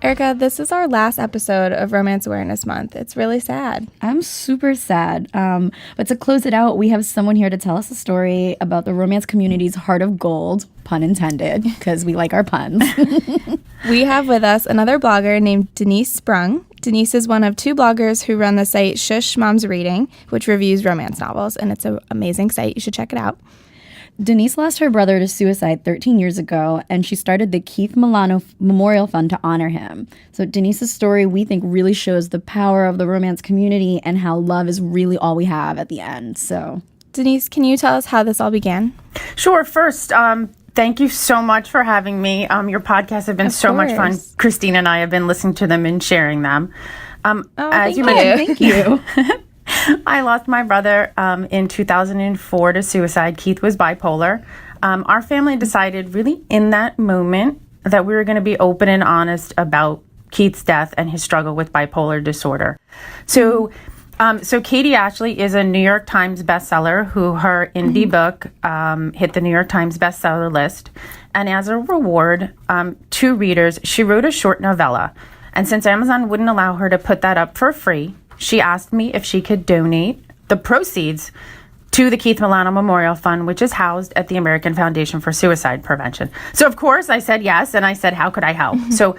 Erica, this is our last episode of Romance Awareness Month. It's really sad. I'm super sad. But to close it out, we have someone here to tell us a story about the romance community's heart of gold, pun intended, because we like our puns. We have with us another blogger named Denise Sprung. Denise is one of two bloggers who run the site Shush Mom's Reading, which reviews romance novels, and it's an amazing site. You should check it out. Denise lost her brother to suicide 13 years ago, and she started the Keith Milano Memorial Fund to honor him. So Denise's story, we think, really shows the power of the romance community and how love is really all we have at the end. So, Denise, can you tell us how this all began? Sure. First, thank you so much for having me. Your podcasts have been so much fun. Christine and I have been listening to them and sharing them. Thank you. I lost my brother in 2004 to suicide. Keith was bipolar. Our family decided really in that moment that we were going to be open and honest about Keith's death and his struggle with bipolar disorder. So Katie Ashley is a New York Times bestseller who her indie book hit the New York Times bestseller list. And as a reward to readers, she wrote a short novella. And since Amazon wouldn't allow her to put that up for free, she asked me if she could donate the proceeds to the Keith Milano Memorial Fund, which is housed at the American Foundation for Suicide Prevention. So, of course, I said yes, and I said, how could I help? So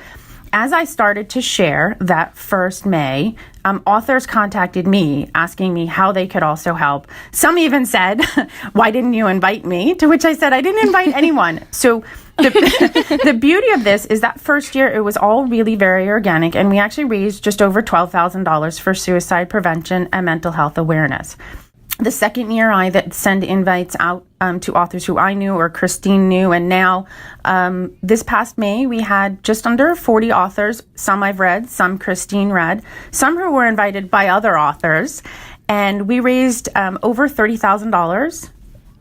as I started to share that first May, authors contacted me asking me how they could also help. Some even said, why didn't you invite me? To which I said, I didn't invite anyone. So the beauty of this is that first year, it was all really very organic, and we actually raised just over $12,000 for suicide prevention and mental health awareness. The second year, I that send invites out to authors who I knew or Christine knew, and now this past May, we had just under 40 authors. Some I've read, some Christine read, some who were invited by other authors, and we raised over $30,000.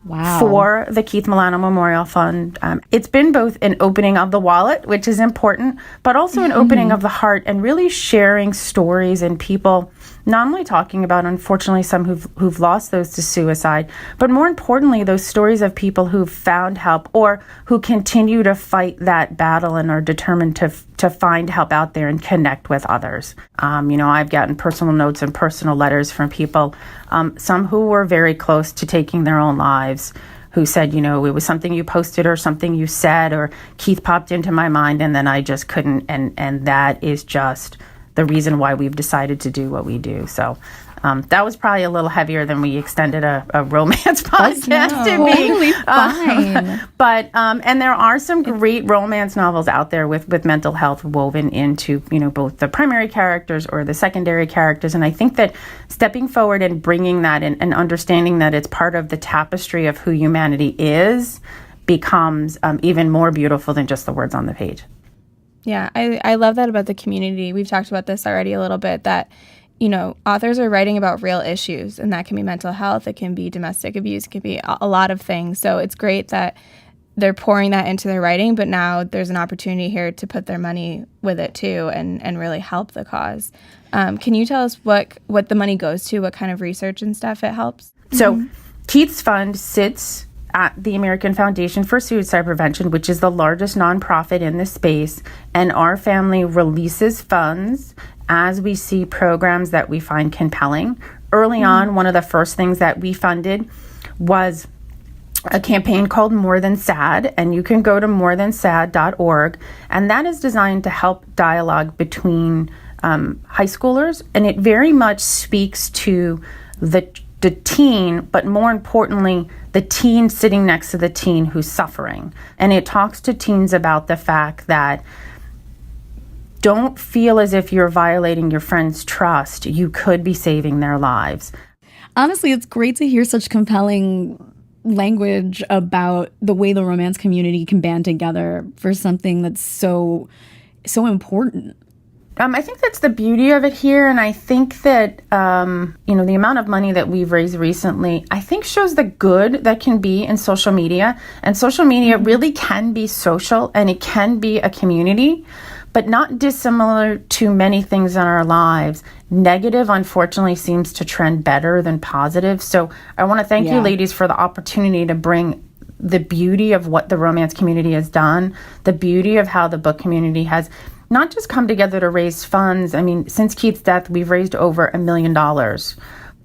Wow. For the Keith Milano Memorial Fund. It's been both an opening of the wallet, which is important, but also an opening of the heart and really sharing stories and people, not only talking about, unfortunately, some who've lost those to suicide, but more importantly, those stories of people who've found help or who continue to fight that battle and are determined to find help out there and connect with others. I've gotten personal notes and personal letters from people, some who were very close to taking their own lives, who said, it was something you posted or something you said, or Keith popped into my mind and then I just couldn't. And that is just the reason why we've decided to do what we do. So that was probably a little heavier than we extended a romance podcast to be. Totally fine. But and there are some great romance novels out there with mental health woven into, both the primary characters or the secondary characters. And I think that stepping forward and bringing that in and understanding that it's part of the tapestry of who humanity is becomes even more beautiful than just the words on the page. Yeah, I love that about the community. We've talked about this already a little bit, that authors are writing about real issues, and that can be mental health, it can be domestic abuse, it can be a lot of things. So it's great that they're pouring that into their writing, but now there's an opportunity here to put their money with it too and really help the cause. Can you tell us what the money goes to, what kind of research and stuff it helps? So Keith's fund sits at the American Foundation for Suicide Prevention, which is the largest nonprofit in this space, and our family releases funds as we see programs that we find compelling. Early on, one of the first things that we funded was a campaign called More Than Sad, and you can go to morethansad.org, and that is designed to help dialogue between high schoolers, and it very much speaks to the teen, but more importantly, the teen sitting next to the teen who's suffering. And it talks to teens about the fact that don't feel as if you're violating your friend's trust. You could be saving their lives. Honestly, it's great to hear such compelling language about the way the romance community can band together for something that's so important. I think that's the beauty of it here, and I think that the amount of money that we've raised recently, I think shows the good that can be in social media. And social media really can be social, and it can be a community, but not dissimilar to many things in our lives. Negative, unfortunately, seems to trend better than positive. So I want to thank you, ladies, for the opportunity to bring the beauty of what the romance community has done, the beauty of how the book community has not just come together to raise funds. I mean, since Keith's death, we've raised over $1 million.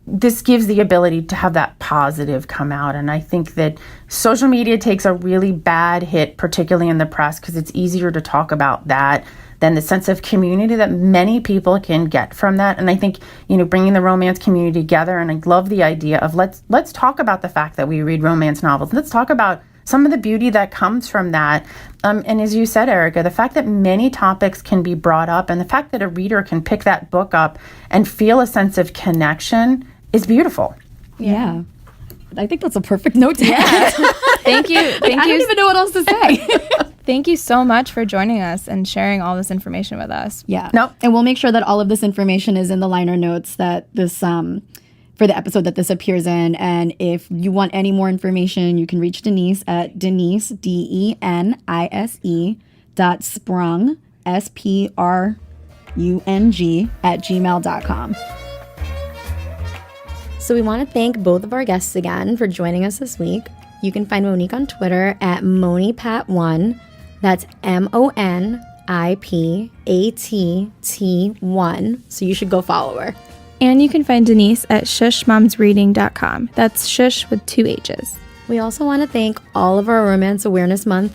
This gives the ability to have that positive come out. And I think that social media takes a really bad hit, particularly in the press, because it's easier to talk about that than the sense of community that many people can get from that. And I think, bringing the romance community together, and I love the idea of let's talk about the fact that we read romance novels. Let's talk about some of the beauty that comes from that. And as you said, Erica, the fact that many topics can be brought up and the fact that a reader can pick that book up and feel a sense of connection is beautiful. Yeah. I think that's a perfect note to end. Thank you. I don't even know what else to say. Thank you so much for joining us and sharing all this information with us. Yeah. Nope. And we'll make sure that all of this information is in the liner notes that this for the episode that this appears in. And if you want any more information, you can reach Denise at Denise, DENISE .sprung, SPRUNG @gmail.com. So we want to thank both of our guests again for joining us this week. You can find Monique on Twitter at MoniPat1. That's MONIPATT1. So you should go follow her. And you can find Denise at shushmomsreading.com. That's shush with 2 H's. We also want to thank all of our Romance Awareness Month